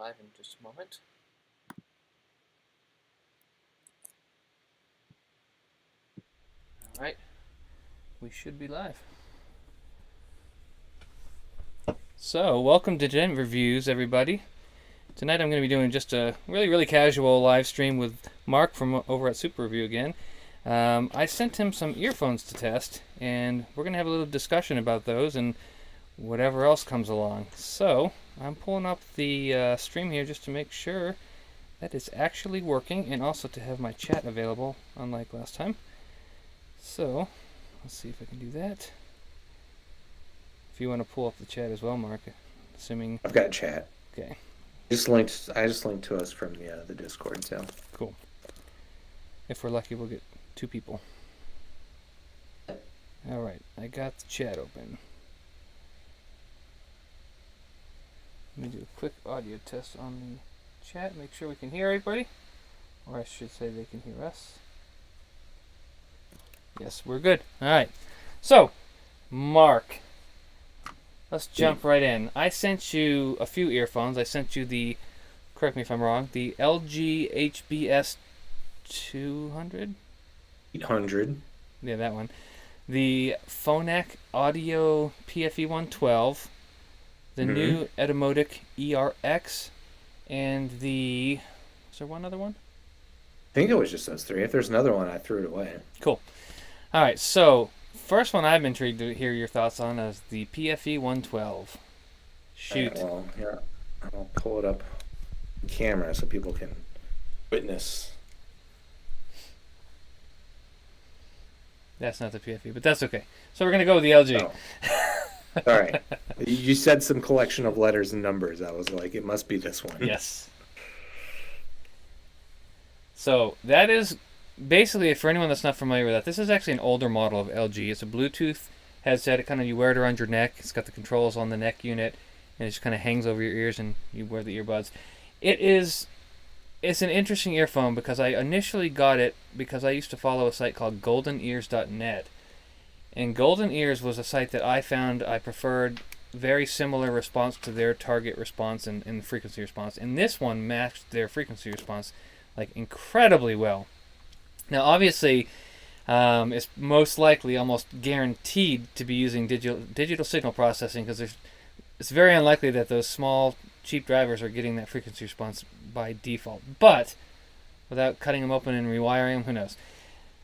live in just a moment. All right, we should be live. So, welcome to dentReviews, everybody. Tonight I'm going to be doing just a really casual live stream with Mark from over at Super Review again. I sent him some earphones to test, and we're going to have a little discussion about those and whatever else comes along. So, I'm pulling up the stream here just to make sure that it's actually working, and also to have my chat available, unlike last time. So, let's see if I can do that. If you want to pull up the chat as well, Mark, assuming... I've got chat. Okay. I just linked to us from the Discord, so. Cool. If we're lucky, we'll get 2 people. Alright, I got the chat open. Let me do a quick audio test on the chat, make sure we can hear everybody. Or I should say they can hear us. Yes, we're good. Alright. So, Mark, let's jump right in. I sent you a few earphones. I sent you the, correct me if I'm wrong, the LG HBS 200? 800. Yeah, that one. The Phonak Audio PFE 112, the new Etymotic ERX, and the... Was there one other one? I think it was just those 3. If there's another one, I threw it away. Cool. All right, so first one I'm intrigued to hear your thoughts on is the PFE 112. Shoot. Right, well, yeah, I'll pull it up on camera so people can witness. That's not the PFE, but that's okay. So we're going to go with the LG. Oh. All right. You said some collection of letters and numbers. I was like, it must be this one. Yes. So that is basically, for anyone that's not familiar with that, this is actually an older model of LG. It's a Bluetooth headset. It kind of, you wear it around your neck. It's got the controls on the neck unit, and it just kind of hangs over your ears, and you wear the earbuds. It's an interesting earphone because I initially got it because I used to follow a site called goldenears.net. And Golden Ears was a site that I found I preferred, very similar response to their target response and frequency response. And this one matched their frequency response like incredibly well. Now obviously, it's most likely, almost guaranteed to be using digital signal processing because it's very unlikely that those small cheap drivers are getting that frequency response by default. But without cutting them open and rewiring them, who knows?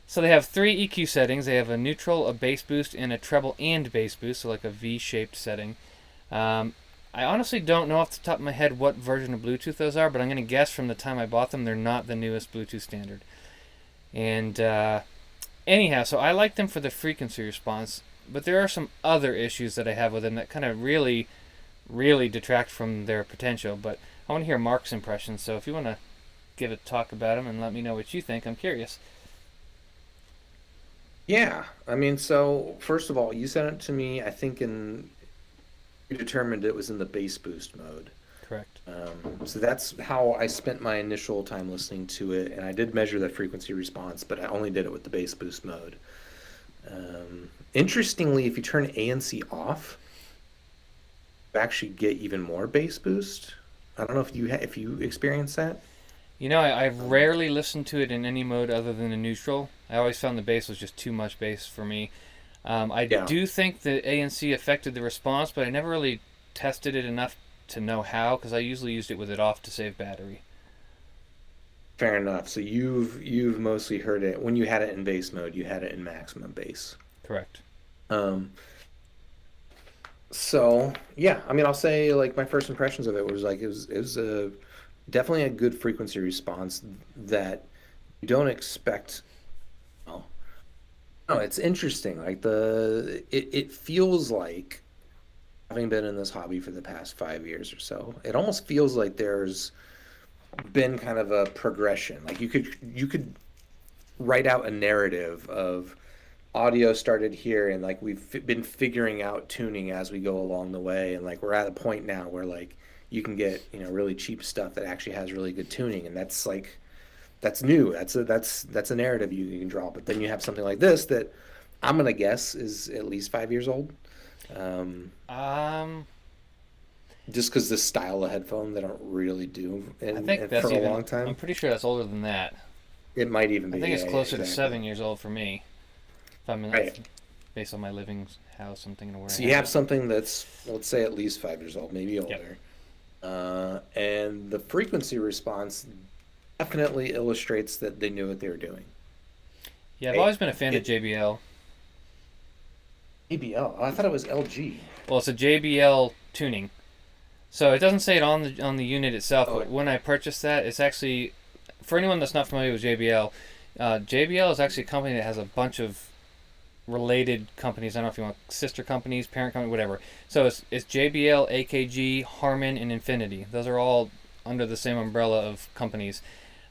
So they have 3 EQ settings. They have a neutral, a bass boost, and a treble and bass boost, so like a V-shaped setting. I honestly don't know off the top of my head what version of Bluetooth those are, but I'm going to guess from the time I bought them, they're not the newest Bluetooth standard. And anyhow, so I like them for the frequency response, but there are some other issues that I have with them that kind of really detract from their potential. But I want to hear Mark's impressions, so if you want to give a talk about them and let me know what you think, I'm curious. Yeah. I mean, so first of all, you sent it to me, I think you determined it was in the bass boost mode. Correct. So that's how I spent my initial time listening to it, and I did measure the frequency response, but I only did it with the bass boost mode. Interestingly, if you turn ANC off, you actually get even more bass boost. I don't know if you experience that. You know, I've rarely listened to it in any mode other than a neutral. I always found the bass was just too much bass for me. I do think the ANC affected the response, but I never really tested it enough to know how, because I usually used it with it off to save battery. Fair enough. So you've mostly heard it when you had it in bass mode. You had it in maximum bass. Correct. So yeah, I mean, I'll say like my first impressions of it was like it was definitely a good frequency response that you don't expect. Well, no, it's interesting. Like it feels like, having been in this hobby for the past 5 years or so, it almost feels like there's been kind of a progression. Like you could write out a narrative of audio started here, and like been figuring out tuning as we go along the way, and like we're at a point now where like you can get really cheap stuff that actually has really good tuning, and that's new. That's a narrative you can draw. But then you have something like this that I'm gonna guess is at least 5 years old. Um, just because this style of headphone they don't really do I think and for that's a even. long I'm time. pretty sure that's older than that. It might even I be. think it's Yeah, yeah, closer to exactly. 7 years old for me. If I'm if, Right. based on my living house, I'm thinking of where I So you have have it. something that's, let's say, at least 5 years old, maybe Yep. older. And the frequency response definitely illustrates that they knew what they were doing. Yeah, I've Right? always been a fan of It JBL. ABL. Oh, I thought it was LG. Well, it's a JBL tuning. So it doesn't say it on the unit itself, Oh, but when I purchased that, it's actually for anyone that's not familiar with JBL. JBL is actually a company that has a bunch of related companies. I don't know if you want sister companies, parent company, whatever. So it's JBL, AKG, Harman, and Infinity. Those are all under the same umbrella of companies.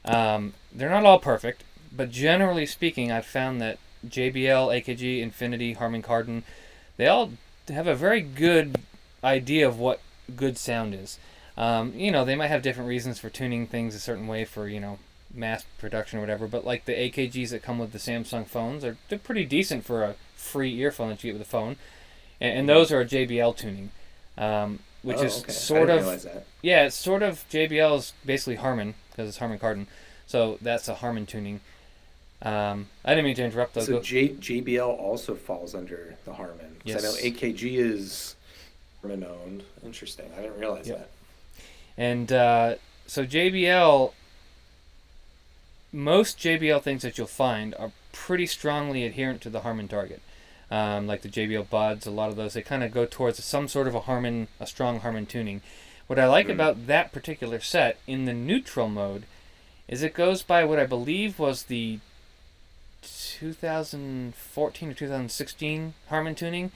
They're not all perfect, but generally speaking, I've found that JBL, AKG, Infinity, Harman Kardon, they all have a very good idea of what good sound is. They might have different reasons for tuning things a certain way for mass production or whatever. But like the AKGs that come with the Samsung phones, they're pretty decent for a free earphone that you get with a phone, and mhm. those are a JBL tuning, which Oh, is okay. I sort didn't of realize that. yeah, it's sort of JBL is basically Harman because it's Harman Kardon, so that's a Harman tuning. I didn't mean to interrupt though. So Go. JBL also falls under the Harman because I know Yes. AKG is Harman owned. Interesting. I didn't realize Yep. that. And so JBL, most JBL things that you'll find are pretty strongly adherent to the Harman target. Like the JBL buds, a lot of those they kind of go towards some sort of a strong Harman tuning. What I like Mm. about that particular set in the neutral mode is it goes by what I believe was the 2014 or 2016 Harman tuning.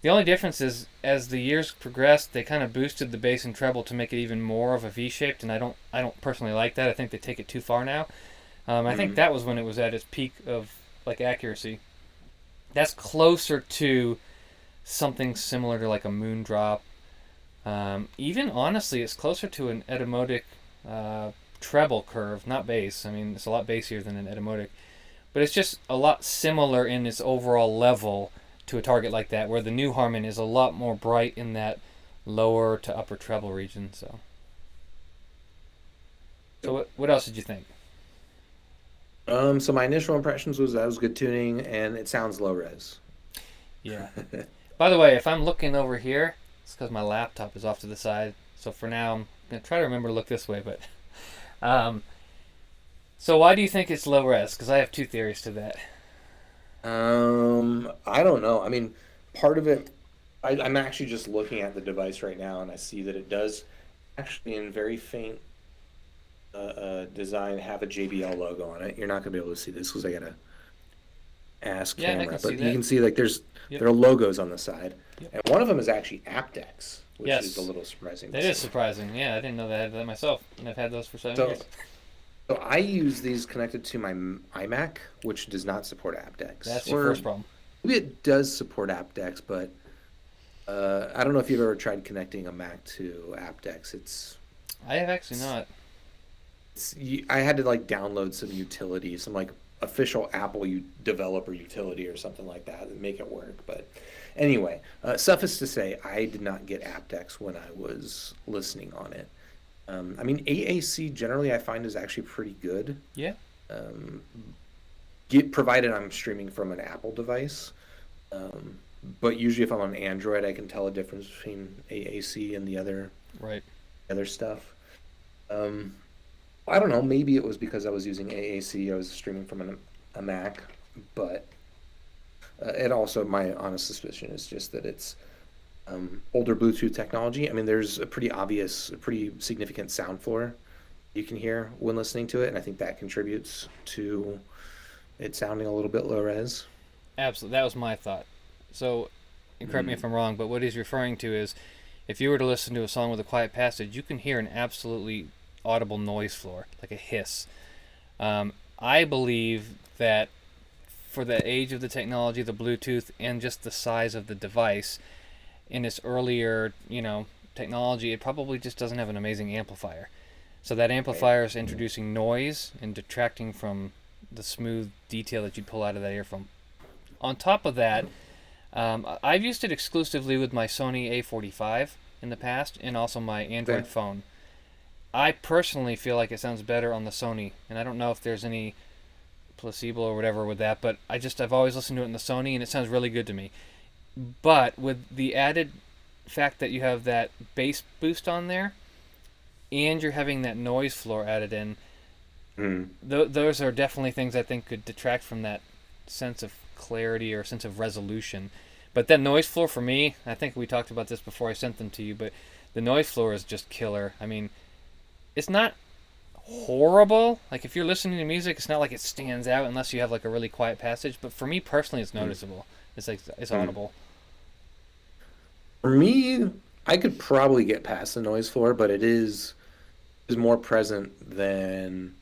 The only difference is as the years progressed, they kind of boosted the bass and treble to make it even more of a V-shaped, and I don't personally like that. I think they take it too far now. I think Mm. that was when it was at its peak of like accuracy. That's closer to something similar to like a Moondrop. Even honestly, it's closer to an etymotic treble curve, not bass. I mean, it's a lot bassier than an etymotic, but it's just a lot similar in its overall level to a target like that, where the new Harman is a lot more bright in that lower to upper treble region. So what else did you think? So my initial impressions was that was good tuning and it sounds low res. Yeah. By the way, if I'm looking over here, it's because my laptop is off to the side. So for now, I'm gonna try to remember to look this way. But um, so why do you think it's low res? Because I have two theories to that. I don't know. I mean, part of it, I'm actually just looking at the device right now and I see that it does actually in very faint design have a JBL logo on it. You're not gonna be able to see this because I got a ass Yeah, I can camera, see but you that. can see like Yep. there are logos on the side, Yep. and one of them is actually aptX, which is a Yes, little surprising to that is see. surprising. Yeah, I didn't know that I had that myself, and I've had those for 7 years. So, so I use these connected to my iMac, which does not support aptX, That's your or first problem. maybe it does support aptX, but I don't know if you've ever tried connecting a Mac to aptX. I have actually not. I had to like download some utility, some like official Apple developer utility or something like that and make it work. But anyway, suffice to say, I did not get aptX when I was listening on it. I mean, AAC generally I find is actually pretty good, Yeah. um, get provided I'm streaming from an Apple device. Um, but usually, if I'm on Android, I can tell a difference between AAC and the Right. other stuff. Um, I don't know. Maybe it was because I was using AAC. I was streaming from a Mac, but it also my honest suspicion is just that it's older Bluetooth technology. I mean, there's a pretty obvious, a pretty significant sound floor you can hear when listening to it, and I think that contributes to it sounding a little bit low res. Absolutely. That was my thought. So, and correct me Mm. if I'm wrong, but what he's referring to is if you were to listen to a song with a quiet passage, you can hear an absolutely audible noise floor, like a hiss. I believe that for the age of the technology, the Bluetooth, and just the size of the device, in its earlier, technology, it probably just doesn't have an amazing amplifier. So that Right. amplifier is introducing noise and detracting from the smooth detail that you pull out of that earphone. On top of that, I've used it exclusively with my Sony A45. in the past, and also my Android Okay. phone. I personally feel like it sounds better on the Sony, and I don't know if there's any placebo or whatever with that, but I've always listened to it in the Sony, and it sounds really good to me. But with the added fact that you have that bass boost on there, and you're having that noise floor added in, Mm. those are definitely things I think could detract from that sense of clarity or sense of resolution. But that noise floor for me, I think we talked about this before I sent them to you, but the noise floor is just killer. I mean, it's not horrible. Like if you're listening to music, it's not like it stands out unless you have like a really quiet passage. But for me personally, it's Mm. noticeable. It's like it's Mm. audible. For me, I could probably get past the noise floor, but it is more present than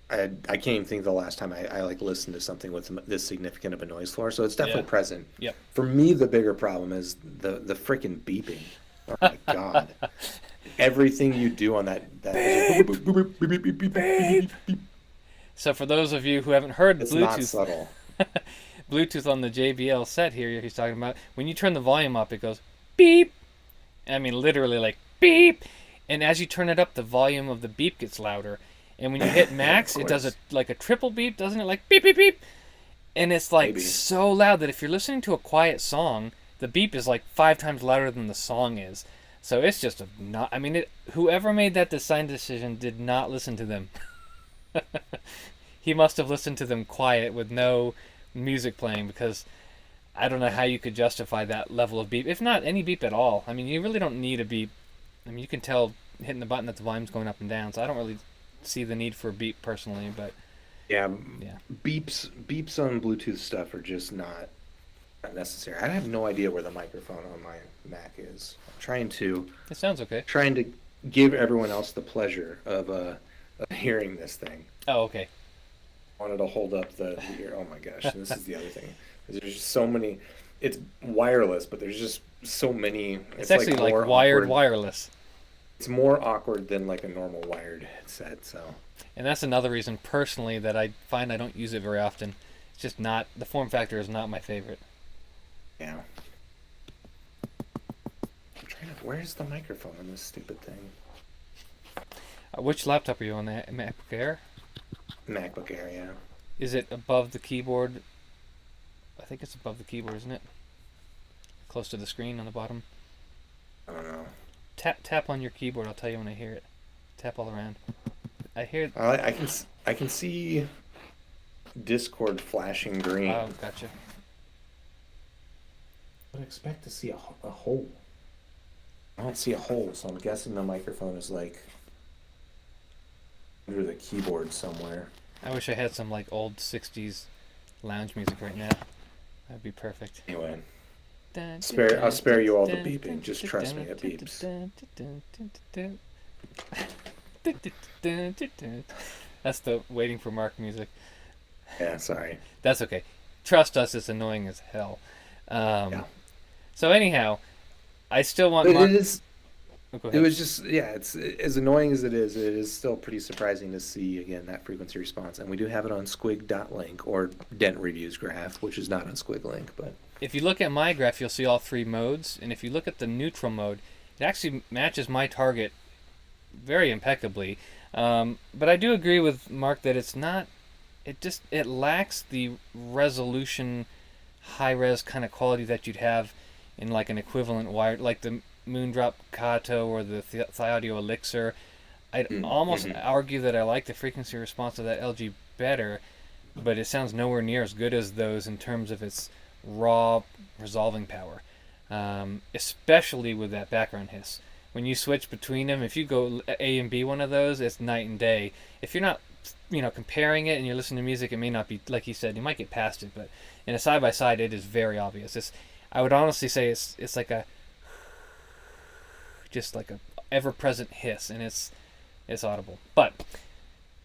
I can't even think of the last time I like listened to something with this significant of a noise floor. So it's Yeah. definitely present. Yep. For me, the bigger problem is the freaking beeping. Oh my God. Everything you do on that is Beep, just boop, boop, boop, boop, beep, beep, beep, beep, beep. beep, beep. So for those of you who haven't heard It's not Bluetooth, subtle. Bluetooth on the JBL set here, he's talking about when you turn the volume up, it goes beep. I mean, literally like beep. And as you turn it up, the volume of the beep gets louder. And when you hit Yeah, of max, it does course. like a triple beep, doesn't it? Like beep beep beep. And it's like Maybe. so loud that if you're listening to a quiet song, the beep is like 5 times louder than the song is. So it's just a not. I mean, whoever made that design decision did not listen to them. He must have listened to them quiet with no music playing because I don't know how you could justify that level of beep, if not any beep at all. I mean, you really don't need a beep. I mean, you can tell hitting the button that the volume's going up and down, so I don't really see the need for a beep personally, but Yeah, yeah. beeps on Bluetooth stuff are just not necessary. I have no idea where the microphone on my Mac is. I'm It sounds okay. trying to give everyone else the pleasure of hearing this thing. Oh, okay. I wanted to hold up the ear. Oh my gosh, this is the other thing. There's just so many. It's wireless, but there's just so many. It's actually like more wired awkward. wireless. It's more awkward than like a normal wired headset. So And that's another reason personally that I find I don't use it very often. It's just not, the form factor is not my favorite. yeah. I'm trying to. Where's the microphone on this stupid thing? Which laptop are you on, the MacBook Air? MacBook Air, yeah. Is it above the keyboard? I think it's above the keyboard, isn't it? Close to the screen on the bottom. I don't know. Tap on your keyboard. I'll tell you when I hear it. Tap all around. I hear. I can see Discord flashing green. Oh, gotcha. I'd expect to see a hole. I don't see a hole, so I'm guessing the microphone is like under the keyboard somewhere. I wish I had some like old '60s lounge music right now. That'd be perfect. Anyway, I'll spare you all the beeping. Just trust me, it beeps. That's the waiting for Mark music. Yeah, sorry. That's okay. Trust us, it's annoying as hell. Yeah. So anyhow, I still want But Mark. it is. Oh, go It ahead. was just, yeah, it's as annoying as it is still pretty surprising to see, again, that frequency response. And we do have it on squig.link or dentReviews graph, which is not on squig link, but If you look at my graph, you'll see all three modes, and if you look at the neutral mode, it actually matches my target very impeccably. But I do agree with Mark that it's not. It lacks the resolution, high res kind of quality that you'd have in like an equivalent wire, like the Moondrop Kato or the Thaudio Elixir. I'd almost argue that I like the frequency response of that LG better, but it sounds nowhere near as good as those in terms of its raw resolving power, especially with that background hiss. When you switch between them, if you go A and B one of those, it's night and day. If you're not, comparing it and you're listening to music, it may not be, like you said, you might get past it, but in a side by side, it is very obvious. I would honestly say it's like just like a ever present hiss, and it's audible. But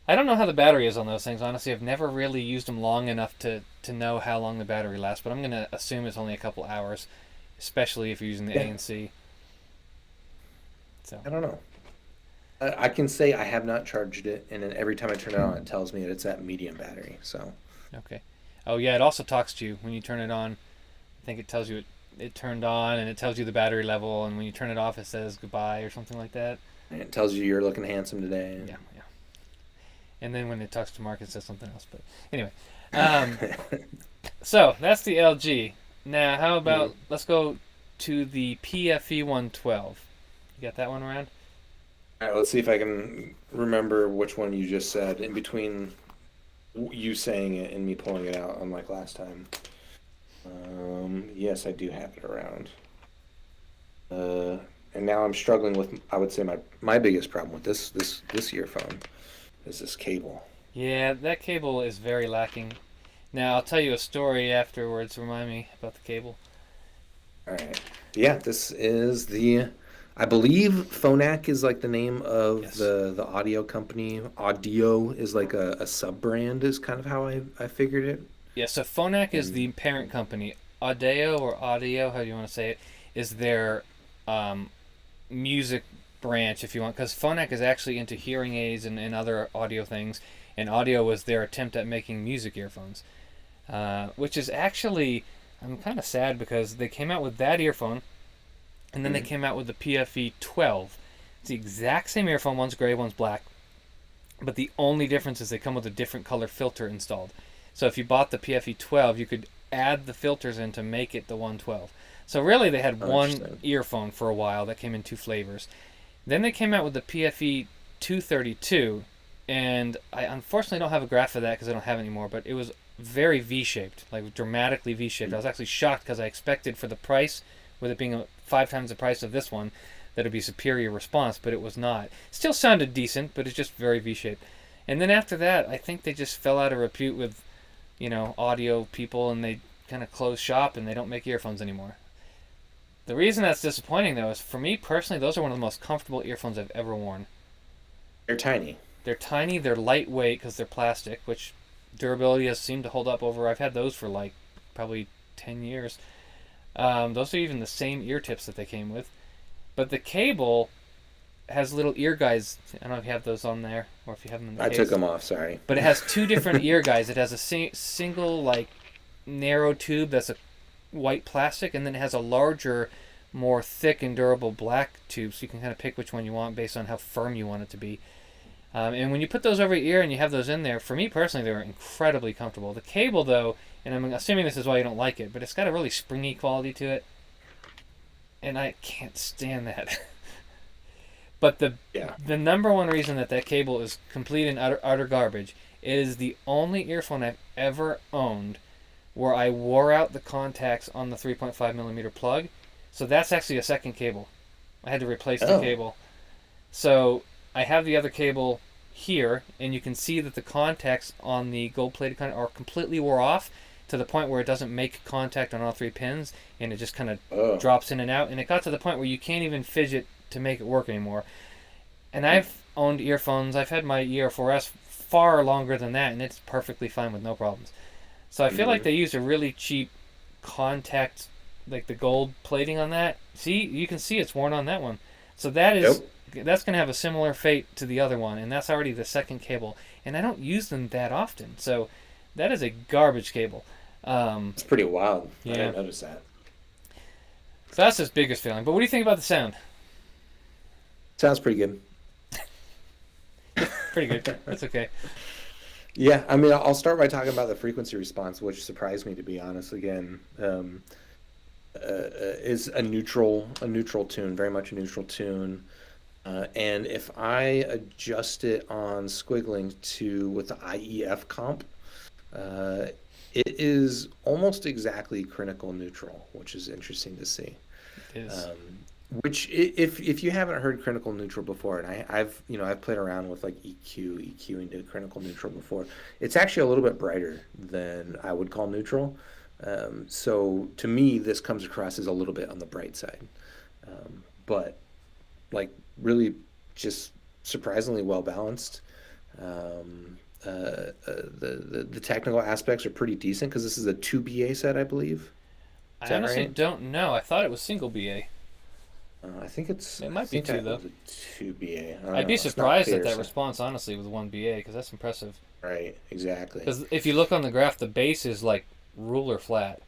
I don't know how the battery is on those things. Honestly, I've never really used them long enough to know how long the battery lasts. But I'm gonna assume it's only a couple hours, especially if you're using the Yeah. ANC. So I don't know. I can say I have not charged it, and then every time I turn it on, it tells me that it's at medium battery. So okay. Oh yeah, it also talks to you when you turn it on. I think it tells you it turned on, and it tells you the battery level, and when you turn it off, it says goodbye or something like that. And it tells you you're looking handsome today. Yeah, yeah. And then when it talks to Mark, it says something else. But anyway, um, so that's the LG. Now, how about let's go to the PFE 112. You got that one around? All right, let's see if I can remember which one you just said in between you saying it and me pulling it out, unlike last time. Yes, I do have it around. And now I'm struggling with, I would say my biggest problem with this earphone is this cable. Yeah, that cable is very lacking. Now, I'll tell you a story afterwards. Remind me about the cable. All right. Yeah, this is I believe Phonak is like the name of Yes. the audio company. Audio is like a sub brand, is kind of how I figured it. Yeah, so Phonak is the And parent company. Audio or Audio, how do you want to say it, is their um, music branch, if you want, because Phonak is actually into hearing aids and other audio things, and Audio was their attempt at making music earphones, which is actually, I'm kind of sad because they came out with that earphone, and then they came out with the PFE 12. It's the exact same earphone, one's gray, one's black, but the only difference is they come with a different color filter installed. So if you bought the PFE 12, you could add the filters in to make it the 112. So really they had one earphone for a while that came in two flavors. Then they came out with the PFE 232, and I unfortunately don't have a graph of that because I don't have it anymore, but it was very V-shaped, like dramatically V-shaped. I was actually shocked because I expected for the price, with it being 5 times the price of this one, that it'd be superior response, but it was not. Still sounded decent, but it's just very V-shaped. And then after that, I think they just fell out of repute with, audio people, and they kind of closed shop and they don't make earphones anymore. The reason that's disappointing, though, is for me personally, those are one of the most comfortable earphones I've ever worn. they're tiny. They're tiny, they're lightweight because they're plastic, which durability has seemed to hold up over. I've had those for like probably 10 years. Those are even the same ear tips that they came with. But the cable has little ear guides. I don't know if you have those on there or if you have them in the I case. took them off, sorry. But it has two different ear guides. It has a single, like, narrow tube that's a white plastic, and then it has a larger, more thick and durable black tube, so you can kind of pick which one you want based on how firm you want it to be. And when you put those over your ear and you have those in there, for me personally, they were incredibly comfortable. The cable, though, and I'm assuming this is why you don't like it, but it's got a really springy quality to it, and I can't stand that. But the number one reason that cable is complete and utter garbage is the only earphone I've ever owned where I wore out the contacts on the 3.5 millimeter plug. So that's actually a second cable. I had to replace the cable. So I have the other cable here, and you can see that the contacts on the gold-plated contact are completely wore off to the point where it doesn't make contact on all three pins, and it just kind of drops in and out. And it got to the point where you can't even fidget to make it work anymore. And I've owned earphones. I've had my ER4S far longer than that, and it's perfectly fine with no problems. So I feel like they used a really cheap contact, like the gold plating on that. See, you can see it's worn on that one. So that's going to have a similar fate to the other one, and that's already the second cable. And I don't use them that often, so that is a garbage cable. It's pretty wild. Yeah. I didn't notice that. So that's his biggest feeling. But what do you think about the sound? Sounds pretty good. Pretty good. That's okay. Yeah, I mean, I'll start by talking about the frequency response, which surprised me, to be honest. Again, is a neutral tune, very much a neutral tune. And if I adjust it on squiggling with the IEF comp, it is almost exactly critical neutral, which is interesting to see. It is. Which, if you haven't heard critical neutral before, and I've played around with like EQing to critical neutral before, it's actually a little bit brighter than I would call neutral. So to me, this comes across as a little bit on the bright side, but like really just surprisingly well balanced. The technical aspects are pretty decent because this is a 2BA set, I believe. I honestly don't know. I thought it was single BA. I think it might be 2 though. A 2BA. I'd be surprised at that response, honestly, with 1 BA, because that's impressive. Right, exactly. Because if you look on the graph, the base is like ruler flat.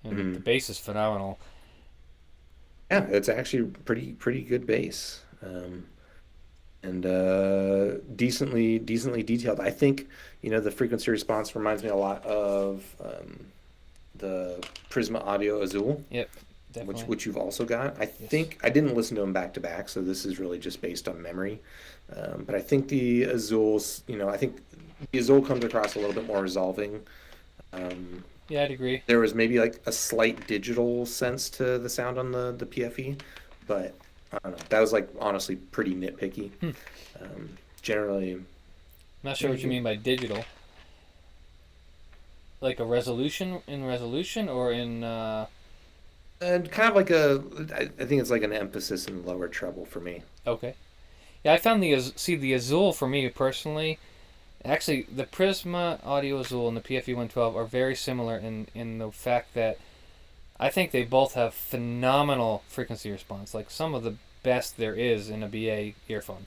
and the Mhm. bass is phenomenal. Yeah, it's actually pretty good bass. And decently detailed. I think, the frequency response reminds me a lot of the Prisma Audio Azul, Yep, which definitely. which you've also got. I Yes. think I didn't listen to them back to back, so this is really just based on memory. But I think the Azuls, I think the Azul comes across a little bit more resolving. Um, Yeah, I'd agree. there was maybe like a slight digital sense to the sound on the PFE, but I don't know. That was like honestly pretty nitpicky. Hmm. Generally, Not yeah, sure what you mean by digital. Like a resolution, or in and kind of like I think it's like an emphasis in lower treble for me. okay. Yeah, I found the Azul for me personally. Actually, the Prisma Audio Azul and the PFE 112 are very similar in the fact that I think they both have phenomenal frequency response, like some of the best there is in a BA earphone.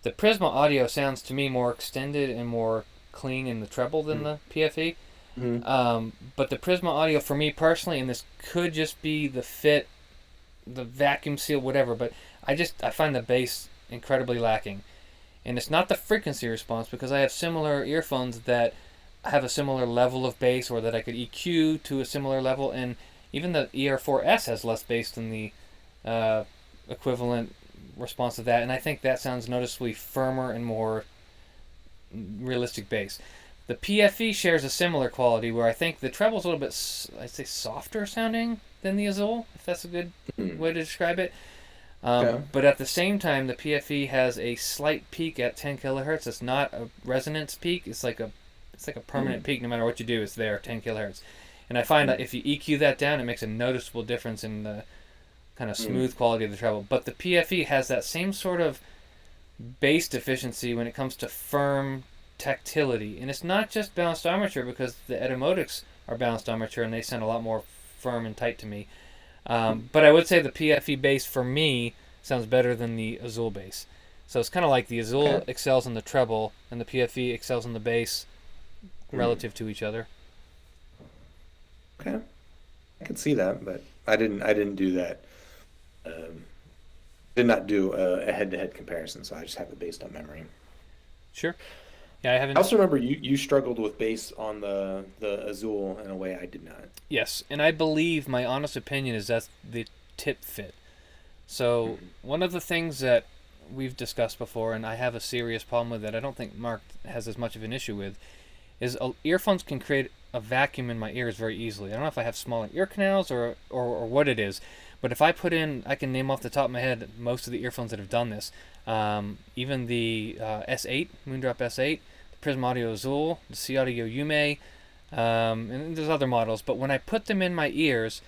The Prisma Audio sounds to me more extended and more clean in the treble than the PFE. Mm-hmm. But the Prisma Audio for me personally, and this could just be the fit, the vacuum seal, whatever, but I find the bass incredibly lacking. And it's not the frequency response because I have similar earphones that have a similar level of bass or that I could EQ to a similar level, and even the ER4S has less bass than the uh, equivalent response of that, and I think that sounds noticeably firmer and more realistic bass. The PFE shares a similar quality where I think the treble's a little bit, I'd say, softer sounding than the Azul, if that's a good Mm-hmm. way to describe it. Okay. But at the same time, the PFE has a slight peak at 10 kilohertz. It's not a resonance peak. It's like a permanent Mm-hmm. peak. No matter what you do, it's there, 10 kilohertz. And I find that if you EQ that down, it makes a noticeable difference in the kind of Mm-hmm. smooth quality of the treble. But the PFE has that same sort of bass deficiency when it comes to firm tactility. And it's not just balanced armature because the Etymotics are balanced armature and they sound a lot more firm and tight to me. But I would say the PFE bass for me sounds better than the Azul bass. So it's kind of like the Azul Okay. excels in the treble and the PFE excels in the bass Mm. relative to each other. Okay. I could see that, but I didn't do that. Um, did not do a head-to-head comparison, so I just have it based on memory. Sure. Yeah, I I haven't. also remember you struggled with bass on the Azul in a way I did not. Yes, and I believe my honest opinion is that's the tip fit. So Mm-hmm. one of the things that we've discussed before, and I have a serious problem with that I don't think Mark has as much of an issue with, is earphones can create a vacuum in my ears very easily. I don't know if I have smaller ear canals or what it is, but if I put in, I can name off the top of my head most of the earphones that have done this. Even the S8, Moondrop S8, the Prism Audio Azul, the C Audio Yume, and there's other models, but when I put them in my ears,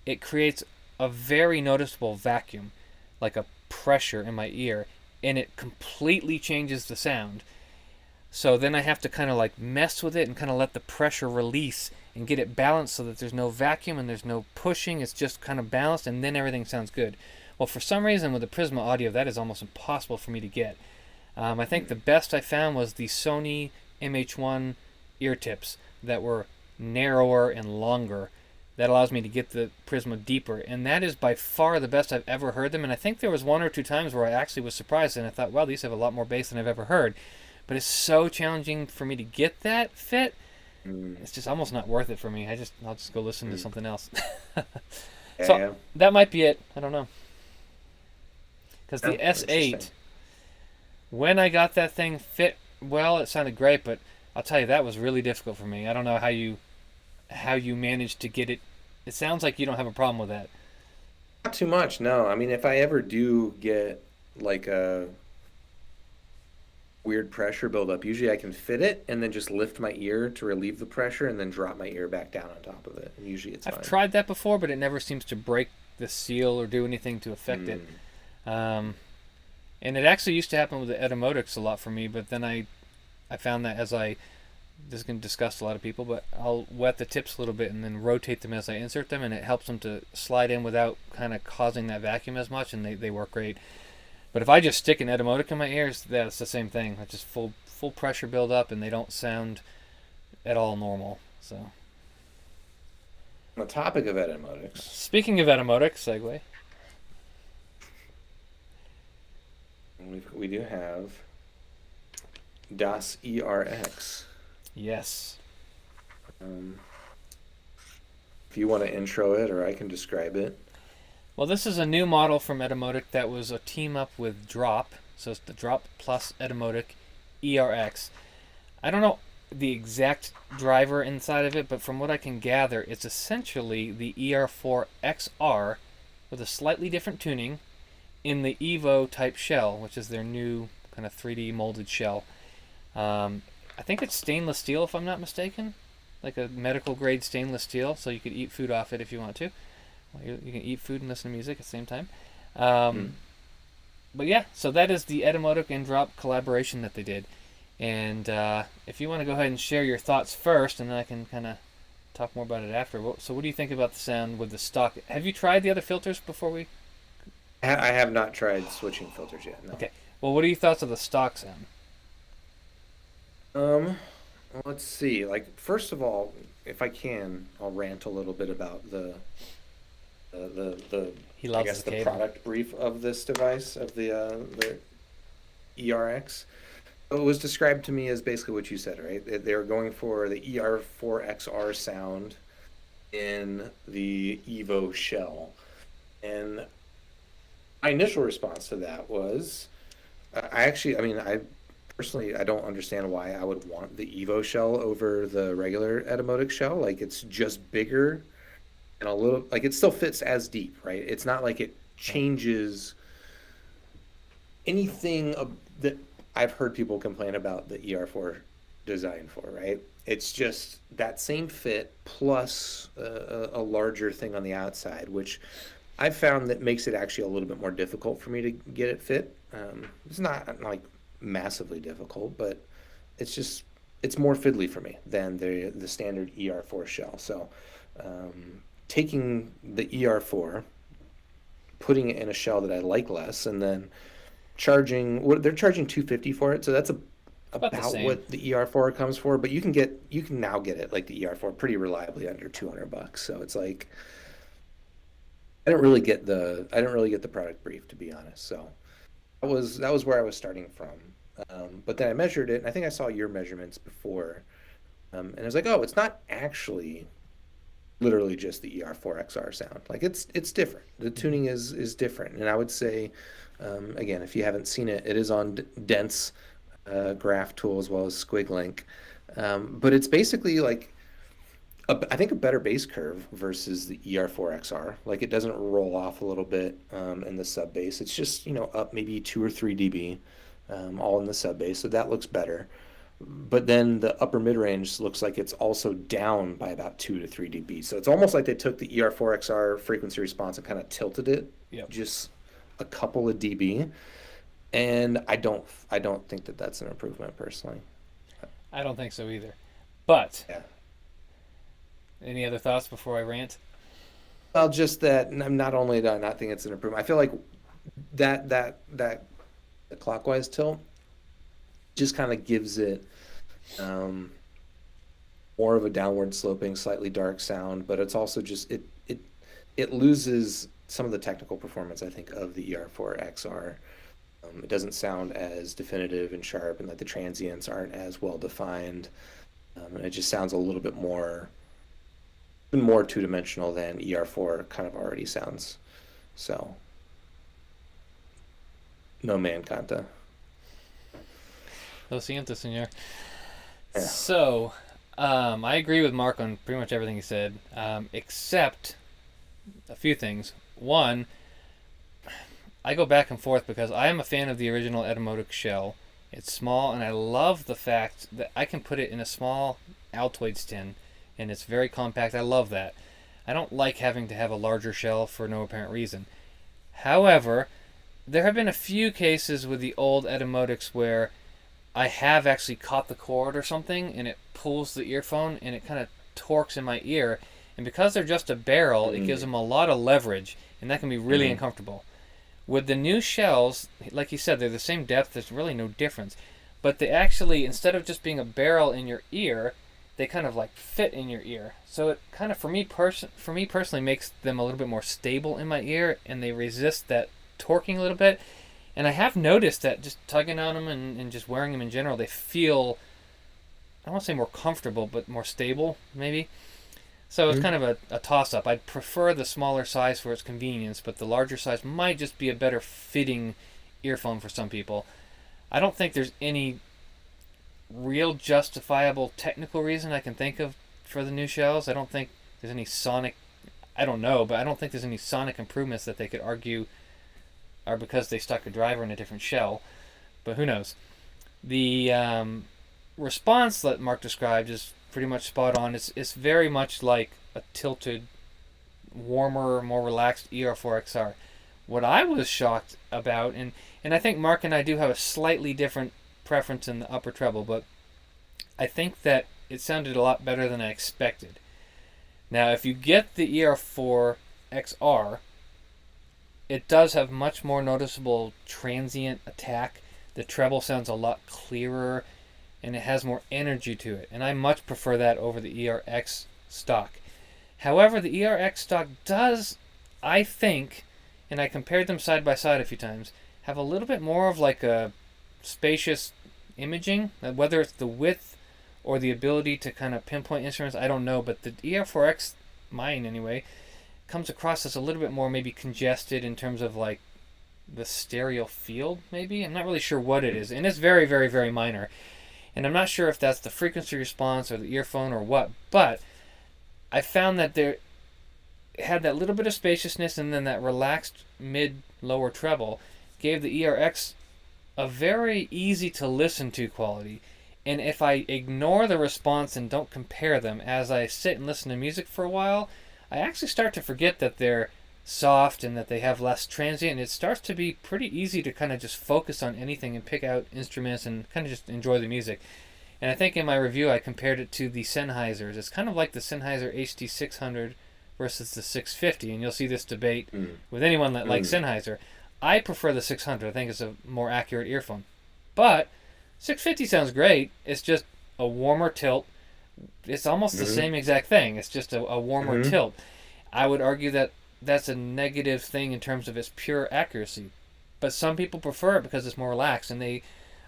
it creates a very noticeable vacuum, like a pressure in my ear, and it completely changes the sound. So then I have to kind of like mess with it and kind of let the pressure release and get it balanced so that there's no vacuum and there's no pushing. It's just kind of balanced, and then everything sounds good. Well, for some reason with the Prisma Audio, that is almost impossible for me to get. I think the best I found was the Sony MH1 ear tips that were narrower and longer. That allows me to get the Prisma deeper, and that is by far the best I've ever heard them. And I think there was one or two times where I actually was surprised and I thought, wow, these have a lot more bass than I've ever heard. But it's so challenging for me to get that fit. Mm. It's just almost not worth it for me. I'll just go listen to Mm. something else. Yeah, So yeah. that might be it. I don't know. Because Oh, the S8, interesting. when I got that thing fit well, it sounded great. But I'll tell you, that was really difficult for me. I don't know how you managed to get it. It sounds like you don't have a problem with that. Not too much, no. I mean, if I ever do get like a weird pressure buildup, usually I can fit it and then just lift my ear to relieve the pressure and then drop my ear back down on top of it. And usually it's I've fine. tried that before, but it never seems to break the seal or do anything to affect it. Mm. Um, and it actually used to happen with the Etymotics a lot for me, but then I found that this is going to disgust a lot of people, but I'll wet the tips a little bit and then rotate them as I insert them, and it helps them to slide in without kind of causing that vacuum as much, and they work great. But if I just stick an Etymotic in my ears, that's the same thing. It's just full pressure build up, and they don't sound at all normal. So On the topic of etymologics, Speaking of etymodic, segue. we do have Das ERX. Yes. Um, if you want to intro it, or I can describe it. Well, this is a new model from Etymotic that was a team up with Drop. So it's the Drop plus Etymotic ERX. I don't know the exact driver inside of it, but from what I can gather, it's essentially the ER4 XR with a slightly different tuning in the Evo type shell, which is their new kind of 3D molded shell. I think it's stainless steel, if I'm not mistaken, like a medical grade stainless steel, so you could eat food off it if you want to. Well, you can eat food and listen to music at the same time. But yeah, so that is the Etymotic and Drop collaboration that they did. And if you want to go ahead and share your thoughts first, and then I can kind of talk more about it after. So what do you think about the sound with the stock? Have you tried the other filters before we... I have not tried switching filters yet. No. Okay. Well, what are your thoughts of the stock sound? Let's see. Like, first of all, if I can, I'll rant a little bit about He I loves guess the the cable. product brief of this device, of the ERX. So it was described to me as basically what you said, right? They're going for the ER4XR sound in the Evo shell. And my initial response to that was, I personally, I don't understand why I would want the Evo shell over the regular Etymotic shell. Like, it's just bigger and a little, like, it still fits as deep, right? It's not like it changes anything that I've heard people complain about the ER4 design for, right? It's just that same fit plus a larger thing on the outside, which I've found that makes it actually a little bit more difficult for me to get it fit. It's not like massively difficult, but it's more fiddly for me than the standard ER4 shell. So taking the ER4, putting it in a shell that I like less, and then they're charging $250 for it, so that's about what the ER4 comes for. But you can now get it like the ER4 pretty reliably under $200. So it's like I didn't really get the product brief, to be honest. So that was where I was starting from. But then I measured it, and I think I saw your measurements before, and I was like, oh, it's not actually literally just the ER4XR sound. Like, it's different. The tuning is different, and I would say, again, if you haven't seen it, it is on Dent's graph tool as well as SquigLink, but it's basically like I think a better bass curve versus the ER4XR. Like, it doesn't roll off a little bit in the sub bass. It's just up maybe 2 or 3 dB, all in the sub bass, so that looks better. But then the upper mid range looks like it's also down by about 2 to 3 dB. So it's almost like they took the ER4XR frequency response and kind of tilted it just a couple of dB. And I don't think that that's an improvement personally. I don't think so either. But yeah. Any other thoughts before I rant? Well, just that not only do I not think it's an improvement, I feel like that the clockwise tilt just kind of gives it more of a downward sloping, slightly dark sound, but it's also just it loses some of the technical performance, I think, of the ER4XR. It doesn't sound as definitive and sharp, and that the transients aren't as well defined, and it just sounds a little bit more two-dimensional than ER4 kind of already sounds. So, no man canta. Lo siento, señor. Yeah. So, I agree with Mark on pretty much everything he said, except a few things. One, I go back and forth because I am a fan of the original Etymotic shell. It's small, and I love the fact that I can put it in a small Altoids tin, and it's very compact. I love that. I don't like having to have a larger shell for no apparent reason. However, there have been a few cases with the old Etymotics where I have actually caught the cord or something, and it pulls the earphone, and it kind of torques in my ear. And because they're just a barrel, it gives them a lot of leverage, and that can be really uncomfortable. With the new shells, like you said, they're the same depth. There's really no difference. But they actually, instead of just being a barrel in your ear, they kind of like fit in your ear. So it kind of for me personally makes them a little bit more stable in my ear, and they resist that torquing a little bit. And I have noticed that just tugging on them and just wearing them in general, they feel, I don't want to say more comfortable, but more stable maybe. So it's kind of a toss-up. I'd prefer the smaller size for its convenience, but the larger size might just be a better fitting earphone for some people. I don't think there's any real justifiable technical reason I can think of for the new shells. I don't think there's any sonic, I don't know, but I don't think there's any sonic improvements that they could argue are because they stuck a driver in a different shell, but who knows. The response that Mark described is pretty much spot on. It's very much like a tilted, warmer, more relaxed ER4XR. What I was shocked about, and I think Mark and I do have a slightly different preference in the upper treble, but I think that it sounded a lot better than I expected. Now, if you get the ER4XR, it does have much more noticeable transient attack. The treble sounds a lot clearer, and it has more energy to it, and I much prefer that over the ERX stock. However, the ERX stock does, I think, and I compared them side by side a few times, have a little bit more of like a spacious imaging. Whether it's the width or the ability to kind of pinpoint instruments, I don't know, but the ER4X, mine anyway, comes across as a little bit more maybe congested in terms of like the stereo field, maybe. I'm not really sure what it is, and it's very, very, very minor. And I'm not sure if that's the frequency response or the earphone or what, but I found that there had that little bit of spaciousness, and then that relaxed mid-lower treble gave the ERX a very easy to listen to quality. And if I ignore the response and don't compare them, as I sit and listen to music for a while, I actually start to forget that they're soft and that they have less transient, and it starts to be pretty easy to kind of just focus on anything and pick out instruments and kind of just enjoy the music. And I think in my review I compared it to the Sennheisers. It's kind of like the Sennheiser HD600 versus the 650, and you'll see this debate with anyone that likes Sennheiser. I prefer the 600. I think it's a more accurate earphone. But 650 sounds great. It's just a warmer tilt. It's almost the same exact thing. It's just a warmer tilt. I would argue that that's a negative thing in terms of its pure accuracy. But some people prefer it because it's more relaxed. And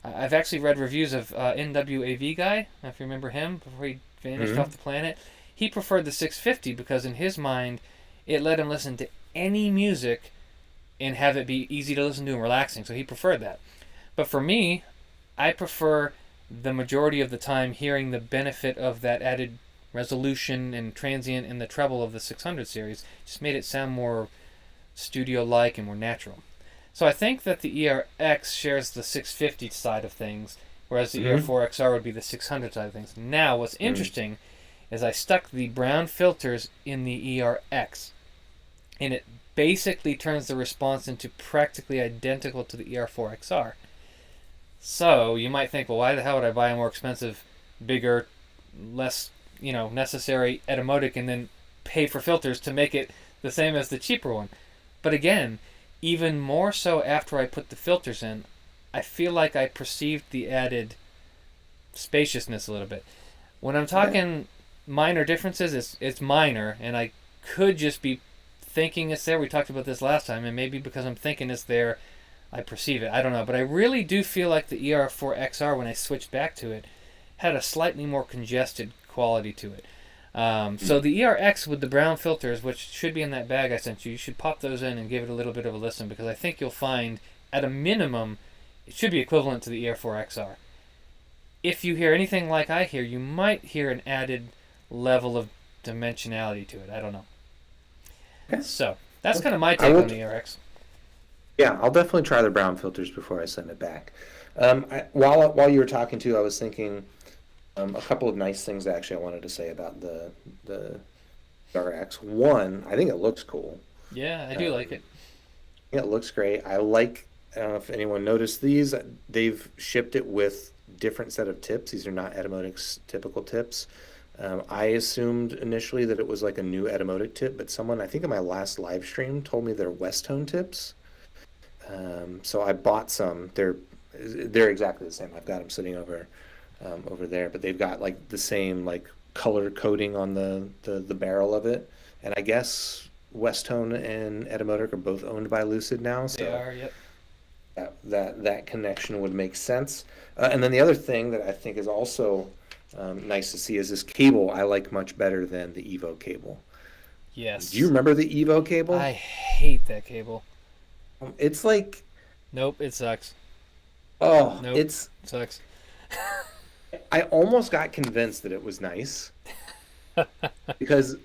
I've actually read reviews of NWAV guy, if you remember him, before he vanished off the planet. He preferred the 650 because in his mind, it let him listen to any music and have it be easy to listen to and relaxing. So he preferred that. But for me, I prefer the majority of the time hearing the benefit of that added resolution and transient in the treble of the 600 series. Just made it sound more studio-like and more natural. So I think that the ERX shares the 650 side of things, whereas the ER4XR would be the 600 side of things. Now, what's interesting is I stuck the brown filters in the ERX, and it basically turns the response into practically identical to the ER4XR. So you might think, well, why the hell would I buy a more expensive, bigger, less necessary Etymotic and then pay for filters to make it the same as the cheaper one? But again, even more so after I put the filters in, I feel like I perceived the added spaciousness a little bit. When I'm talking minor differences, it's minor, and I could just be thinking it's there. We talked about this last time, and maybe because I'm thinking it's there, I perceive it. I don't know, but I really do feel like the ER4XR, when I switched back to it, had a slightly more congested quality to it. So the ERX with the brown filters, which should be in that bag I sent you should pop those in and give it a little bit of a listen, because I think you'll find, at a minimum, it should be equivalent to the ER4XR. If you hear anything like I hear, you might hear an added level of dimensionality to it. I don't know. Okay. So that's kind of my take on the ERX. Yeah, I'll definitely try the brown filters before I send it back. While you were talking to, I was thinking a couple of nice things actually I wanted to say about the RX. One, I think it looks cool. Yeah, I do like it. Yeah, it looks great. I don't know if anyone noticed these. They've shipped it with different set of tips. These are not Etymotic's typical tips. I assumed initially that it was like a new Etymotic tip, but someone, I think in my last live stream, told me they're Westone tips. So I bought some. They're exactly the same. I've got them sitting over there, but they've got like the same like color coding on the barrel of it. And I guess Westone and Etymotic are both owned by Lucid now, They so are, yep. that connection would make sense. And then the other thing that I think is also nice to see is this cable I like much better than the Evo cable. Do you Yes. remember the Evo cable? I hate that cable. It's like, Nope, it sucks. oh, Nope, it's, sucks. I almost got convinced that it was nice because,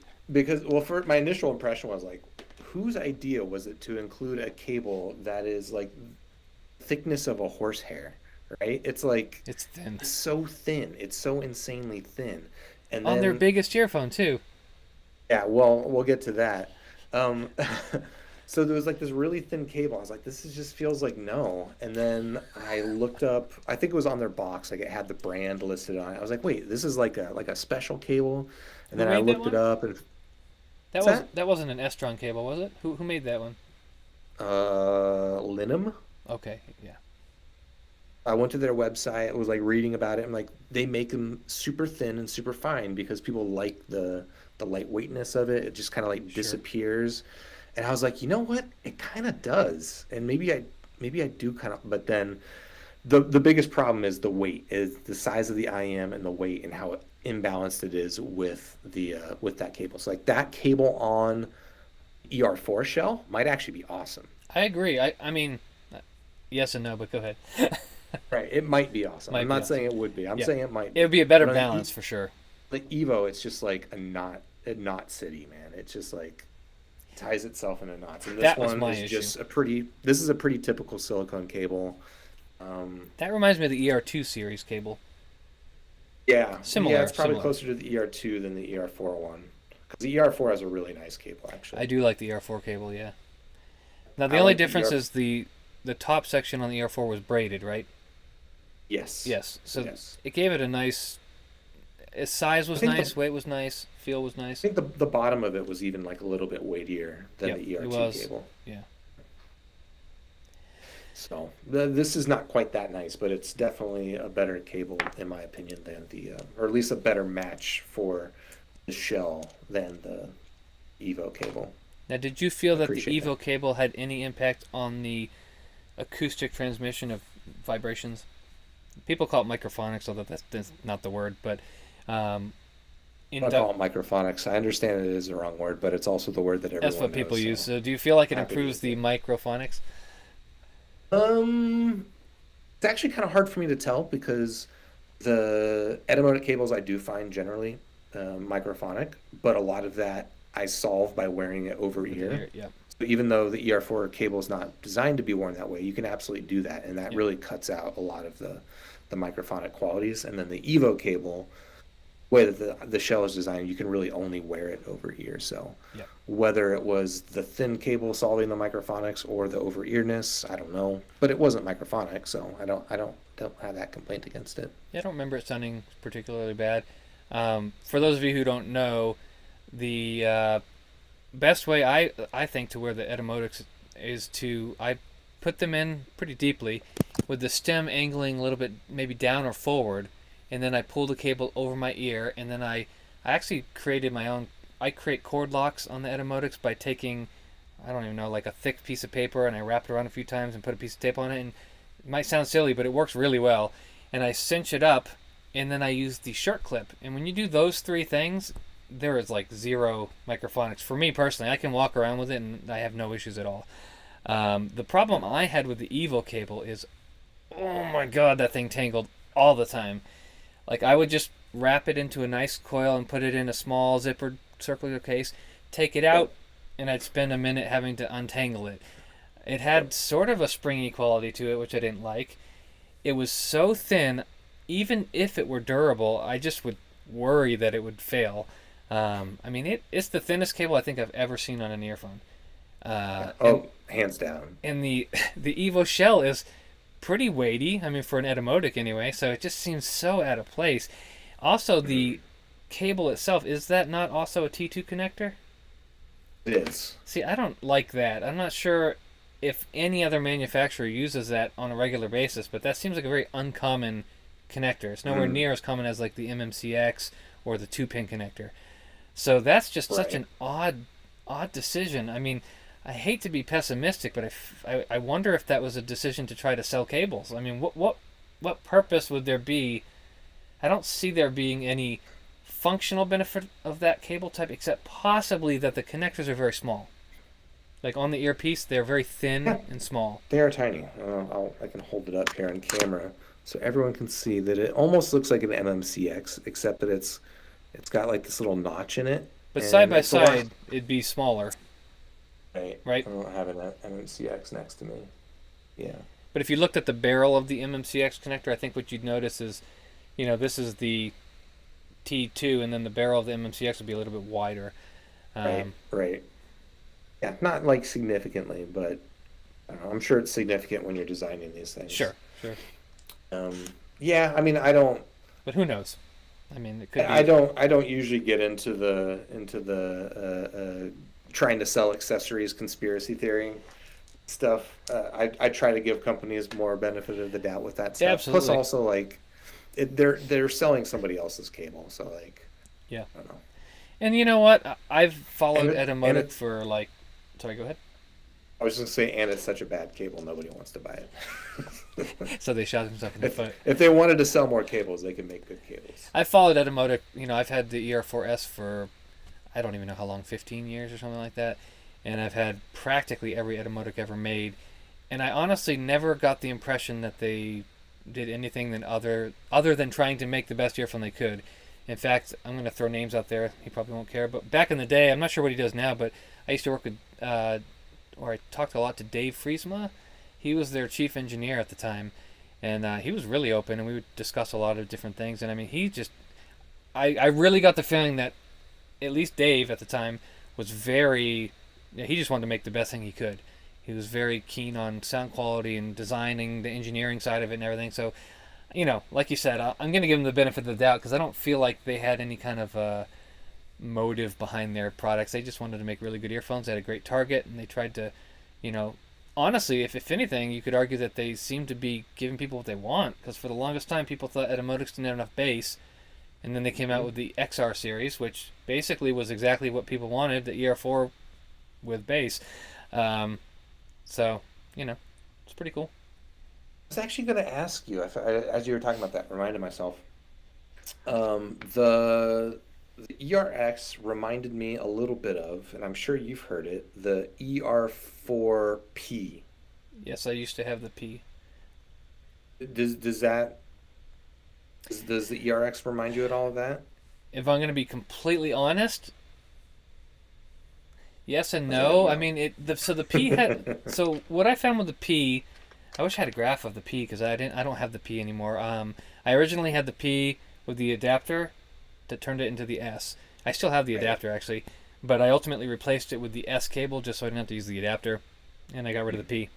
well, for my initial impression was like, whose idea was it to include a cable that is like thickness of a horsehair, right? It's like It's thin. so thin. It's so insanely thin. And On their then, biggest earphone, too. yeah, well, we'll get to that. Um, so there was like this really thin cable. I was like, this is just feels like no. And then I looked up, I think it was on their box, like it had the brand listed on it. I was like, wait, this is like a special cable. And Who then I made that looked it one? up and That what's was that? that wasn't an S-Tron cable, was it? Who made that one? Linum. Okay, yeah. I went to their website, was like reading about it. I'm like, they make them super thin and super fine because people like the lightweightness of it. It just kind of like Sure. disappears. And I was like, you know what? It kind of does. And maybe I do kind of, but then the biggest problem is the weight, is the size of the IEM and the weight and how imbalanced it is with that cable. So like that cable on ER4 shell might actually be awesome. I agree. I mean, yes and no, but go ahead. Right. It might be awesome. I'm Might be not saying awesome. it would be. I'm Yeah. saying it might It would be. be a better But on balance for sure. the Evo, it's just like a knot city, man. It's just like ties itself into knots. And this That was one my is issue. just this is a pretty typical silicone cable. That reminds me of the ER2 series cable. Yeah, yeah, Similar, it's probably similar. closer to the ER2 than the ER4 one. Because the ER4 has a really nice cable, I actually. do like the ER4 cable, yeah. Now the I only like the difference ER. is the top section on the ER4 was braided, right? Yes, Yes. So yes. it gave it a nice. Its size I was think nice, weight was nice, feel was I nice. think the bottom of it was even like a little bit weightier than Yep, the it ER2 was. cable. Yeah. So this is not quite that nice, but it's definitely a better cable in my opinion than or at least a better match for the shell than the Evo cable. Now, did you feel that the Appreciate that. Evo cable had any impact on the acoustic transmission of vibrations? People call it microphonics, although that's not the word, but um, I in call it microphonics. I understand it is the wrong word, but it's also the word that that's everyone what people knows. use. So So do you feel like it happy to improves use the it. microphonics? Um, it's actually kind of hard for me to tell because the etymotic cables I do find generally microphonic, but a lot of that I solve by wearing it over With the ear. ear, yeah, So even though the ER4 cable is not designed to be worn that way, you can absolutely do that, and that yeah, really cuts out a lot of the microphonic qualities. And then the Evo cable, way that the shell is designed, you can really only wear it over ear. So yeah. whether it was the thin cable solving the microphonics or the over earness, I don't know. But it wasn't microphonic, so I don't have that complaint against it. Yeah, I don't remember it sounding particularly bad. For those of you who don't know, the best way I think to wear the etymotics is to I put them in pretty deeply with the stem angling a little bit maybe down or forward, and then I pull the cable over my ear, and then I actually created my own. I create cord locks on the etymotics by taking, I don't even know, like a thick piece of paper, and I wrap it around a few times and put a piece of tape on it, and it might sound silly, but it works really well. And I cinch it up, and then I use the shirt clip. And when you do those three things, there is like zero microphonics. For me personally, I can walk around with it, and I have no issues at all. The problem I had with the Evo cable is, oh my god, that thing tangled all the time. Like I would just wrap it into a nice coil and put it in a small zippered circular case, take it Yep. out, and I'd spend a minute having to untangle it. It Yep. had sort of a springy quality to it, which I didn't like. It was so thin, even if it were durable, I just would worry that it would fail. I mean, it's the thinnest cable I think I've ever seen on an earphone. Yeah. And Oh, hands down. the the Evo shell is pretty weighty. I mean, for an etymotic anyway, so it just seems so out of place. Also, Mhm. the cable itself, is that not also a T2 connector? It is. See, I don't like that. I'm not sure if any other manufacturer uses that on a regular basis, but that seems like a very uncommon connector. It's nowhere Mhm. near as common as like the MMCX or the 2-pin connector. So that's just such Right. an odd decision. I mean, I hate to be pessimistic, but I wonder if that was a decision to try to sell cables. I mean, what purpose would there be? I don't see there being any functional benefit of that cable type, except possibly that the connectors are very small. Like on the earpiece, they're very thin Yeah, and small. they are tiny. I can hold it up here on camera so everyone can see that it almost looks like an MMCX, except that it's got like this little notch in it, But side and by it's a lot. side, it'd be smaller, Right. right? I don't have an MMCX next to me. Yeah. But if you looked at the barrel of the MMCX connector, I think what you'd notice is, this is the T2, and then the barrel of the MMCX would be a little bit wider. Right. Um, Right. Yeah. Not like significantly, but I don't know, I'm sure it's significant when you're designing these things. sure, sure. Um, yeah. I mean, I don't. But who knows? I mean, it could I be. don't. I don't usually get into the trying to sell accessories conspiracy theory stuff. I try to give companies more benefit of the doubt with that Yeah, stuff. Plus, absolutely. also like they're selling somebody else's cable, so like Yeah. I don't know. And you know what? I've followed And Etymotic it's for like. Sorry, go ahead. I was just gonna say, and it's such a bad cable, nobody wants to buy it. So they shot themselves in the foot. If they wanted to sell more cables, they can make good cables. I've followed Etymotic. I've had the ER4S for I don't even know how long, 15 years or something like that. And I've had practically every Etymotic ever made. And I honestly never got the impression that they did anything other than trying to make the best earphone they could. In fact, I'm going to throw names out there. He probably won't care. But back in the day, I'm not sure what he does now, but I used to work with, or I talked a lot to Dave Friesma. He was their chief engineer at the time. And he was really open, and we would discuss a lot of different things. And I mean, I really got the feeling that at least Dave at the time was very, he just wanted to make the best thing he could. He was very keen on sound quality and designing the engineering side of it and everything. So, like you said, I'm going to give them the benefit of the doubt because I don't feel like they had any kind of motive behind their products. They just wanted to make really good earphones. They had a great target, and they tried to, you know, honestly, if anything, you could argue that they seem to be giving people what they want because for the longest time, people thought Etymotics didn't have enough bass. And then they came out Mhm. with the XR series, which basically was exactly what people wanted, the ER4 with bass. Um, so, it's pretty cool. I was actually going to ask you, as you were talking about that, reminded myself. The ERX reminded me a little bit of, and I'm sure you've heard it, the ER4P. Yes, I used to have the P. Does that does the ERX remind you at all of that? If I'm going to be completely honest, yes and I was like, no. I no. mean, so the P had. So what I found with the P, I wish I had a graph of the P because I don't have the P anymore. I originally had the P with the adapter that turned it into the S. I still have the Right. adapter actually, but I ultimately replaced it with the S cable just so I didn't have to use the adapter, and I got rid of the P.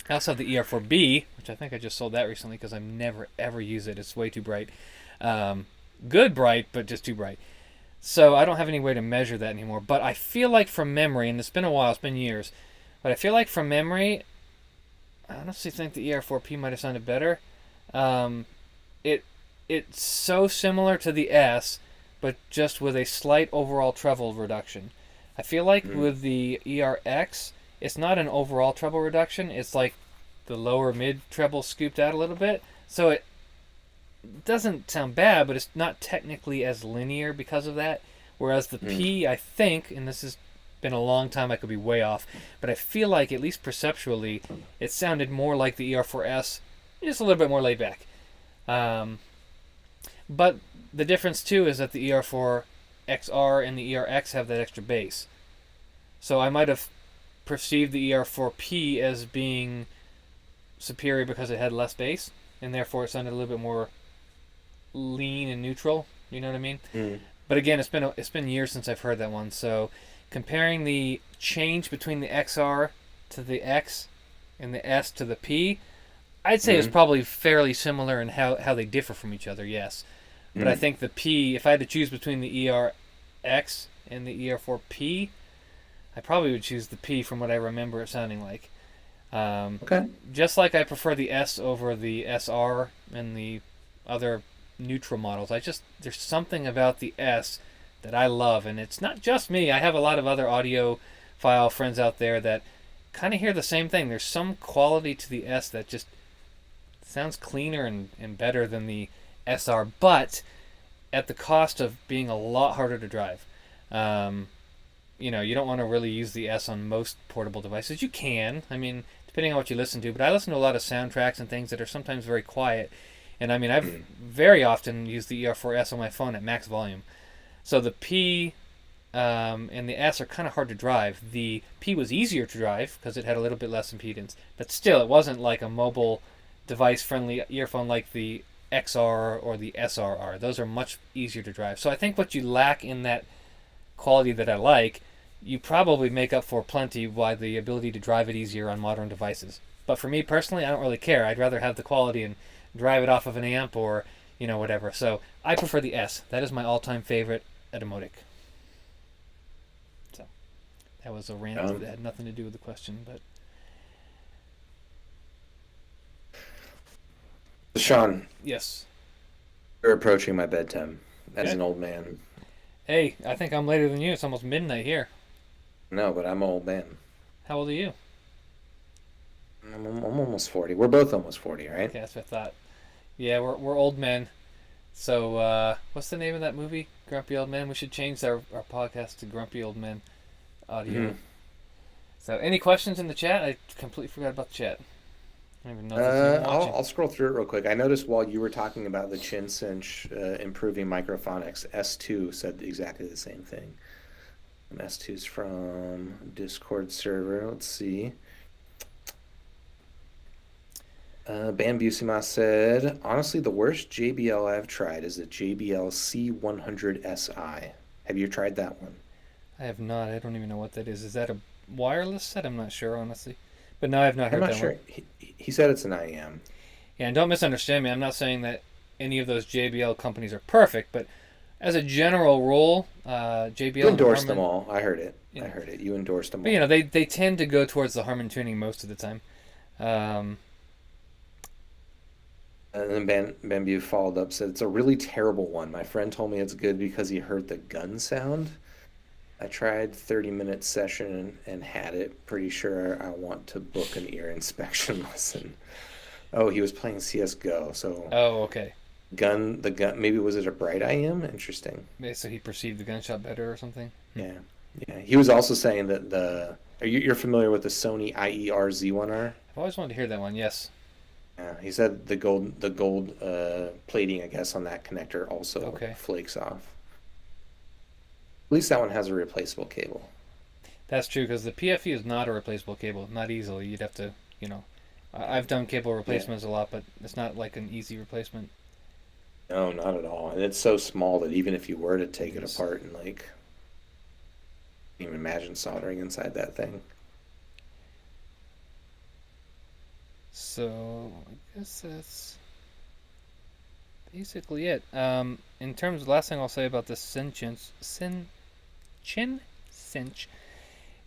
I also have the ER4B, which I think I just sold that recently because I've never ever used it. It's way too bright. Um, Good bright, but just too bright. So I don't have any way to measure that anymore. But I feel like from memory, and it's been a while, it's been years, but I feel like from memory, I honestly think the ER4P might have sounded better. Um, it it's so similar to the S, but just with a slight overall treble reduction. I feel like Mm. with the ERX, it's not an overall treble reduction. It's like the lower mid treble scooped out a little bit. So it doesn't sound bad, but it's not technically as linear because of that. Whereas the Mm. P, I think, and this has been a long time, I could be way off, but I feel like, at least perceptually, it sounded more like the ER4S, just a little bit more laid back. Um, but the difference, too, is that the ER4XR and the ERX have that extra bass. So I might have perceived the ER4P as being superior because it had less bass, and therefore it sounded a little bit more lean and neutral. You know what I mean? Mm. But again, it's been years since I've heard that one. So comparing the change between the XR to the X and the S to the P, I'd say it's Mm. probably fairly similar in how they differ from each other. Yes, but I Mm. think the P, if I had to choose between the ERX and the ER4P, I probably would choose the P from what I remember it sounding like. Um, Okay. just like I prefer the S over the SR and the other neutral models. There's something about the S that I love, and it's not just me. I have a lot of other audiophile friends out there that kind of hear the same thing. There's some quality to the S that just sounds cleaner and better than the SR, but at the cost of being a lot harder to drive. You don't want to really use the S on most portable devices. You can, depending on what you listen to, but I listen to a lot of soundtracks and things that are sometimes very quiet. And I've very often used the ER4S on my phone at max volume. So the P and the S are kind of hard to drive. The P was easier to drive because it had a little bit less impedance, but still, it wasn't like a mobile device-friendly earphone like the XR or the SRR. Those are much easier to drive. So I think what you lack in that quality that I like, you probably make up for plenty by the ability to drive it easier on modern devices. But for me personally, I don't really care. I'd rather have the quality and drive it off of an amp or whatever. So I prefer the S. That is my all-time favorite Etymotic. So that was a rant that had nothing to do with the question, but Sean. Yes. You're approaching my bedtime as Okay. an old man. Hey, I think I'm later than you. It's almost midnight here. No, but I'm an old man. How old are you? I'm almost 40. We're both almost 40, right? Okay, that's what I thought. Yeah, we're old men. So, what's the name of that movie? Grumpy Old Men? We should change our podcast to Grumpy Old Men Audio. Mhm. So, any questions in the chat? I completely forgot about the chat. I don't even know if there's anyone watching. I'll scroll through it real quick. I noticed while you were talking about the chin cinch improving microphonics, S2 said exactly the same thing. And S2's from Discord server. Let's see. Bambusima said, honestly, the worst JBL I've tried is the JBL C100SI. Have you tried that one? I have not. I don't even know what that is. Is that a wireless set? I'm not sure, honestly. But no, I have not heard I'm not that sure. one. He said it's an IEM. Yeah, and don't misunderstand me. I'm not saying that any of those JBL companies are perfect, but as a general rule, JBL You endorsed and them Harman, all. I heard it. you know, I heard it. You endorsed them but all. they tend to go towards the Harman tuning most of the time. And then Bamboo followed up, said, it's a really terrible one. My friend told me it's good because he heard the gun sound. I tried 30-minute session and had it. Pretty sure I want to book an ear inspection lesson. Oh, he was playing CS:GO. So Oh, okay. the gun, maybe was it a bright IM? Interesting. So he perceived the gunshot better or something. Yeah. Yeah. He was also saying that you're familiar with the Sony IER Z1R? I've always wanted to hear that one. Yes. Yeah, he said the gold plating, I guess, on that connector also Okay. flakes off. At least that one has a replaceable cable. That's true because the PFE is not a replaceable cable. Not easily. You'd have to, I've done cable replacements a lot, but it's not like an easy replacement. No, not at all. And it's so small that even if you were to take it Yes. apart and can't even imagine soldering inside that thing. So I guess that's basically it. In terms of the last thing I'll say about the chin cinch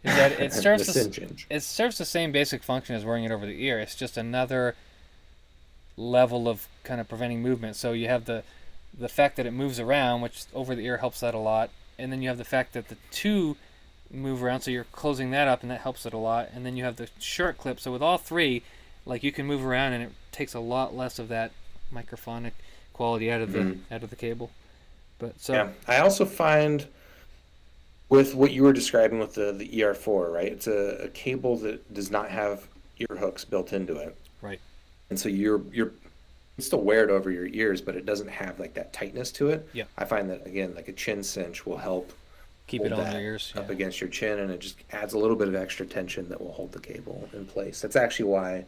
is that it The serves Synginch. it serves the same basic function as wearing it over the ear. It's just another level of kind of preventing movement. So you have the fact that it moves around, which over the ear helps that a lot, and then you have the fact that the two move around, so you're closing that up, and that helps it a lot. And then you have the short clip. So with all three, you can move around, and it takes a lot less of that microphonic quality out of the cable. But so Yeah, I also find with what you were describing with the ER4, right? It's a cable that does not have ear hooks built into it. right. And so you can still wear it over your ears, but it doesn't have that tightness to it. Yeah. I find that again, a chin cinch will help Keep hold it on that your ears. up Yeah. against your chin, and it just adds a little bit of extra tension that will hold the cable in place. That's actually why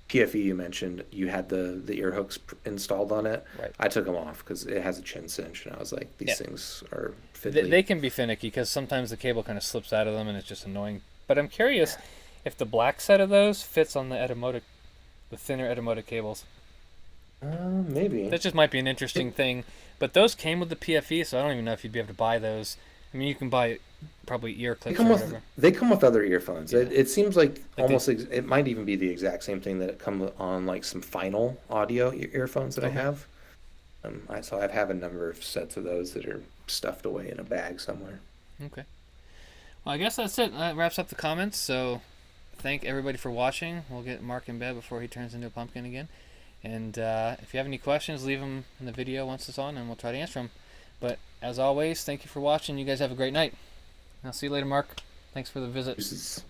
PFE you mentioned, you had the ear hooks installed on it. Right. I took them off because it has a chin cinch, and I was like, these Yeah. things are They, fiddly. they can be finicky because sometimes the cable kind of slips out of them, and it's just annoying. But I'm curious if the black set of those fits on the Etymotic, the thinner Etymotic cables. Maybe. That just might be an interesting thing. But those came with the PFE, so I don't even know if you'd be able to buy those. I mean, you can buy probably ear They clips come or with whatever. other earphones. Yeah. It seems like they- almost it might even be the exact same thing that it comes on some final audio earphones that I Okay. have. So I have a number of sets of those that are stuffed away in a bag somewhere. Okay. Well, I guess that's it. That wraps up the comments. So, thank everybody for watching. We'll get Mark in bed before he turns into a pumpkin again. And if you have any questions, leave them in the video once it's on, and we'll try to answer them. But as always, thank you for watching. You guys have a great night. I'll see you later, Mark. Thanks for the visit. This is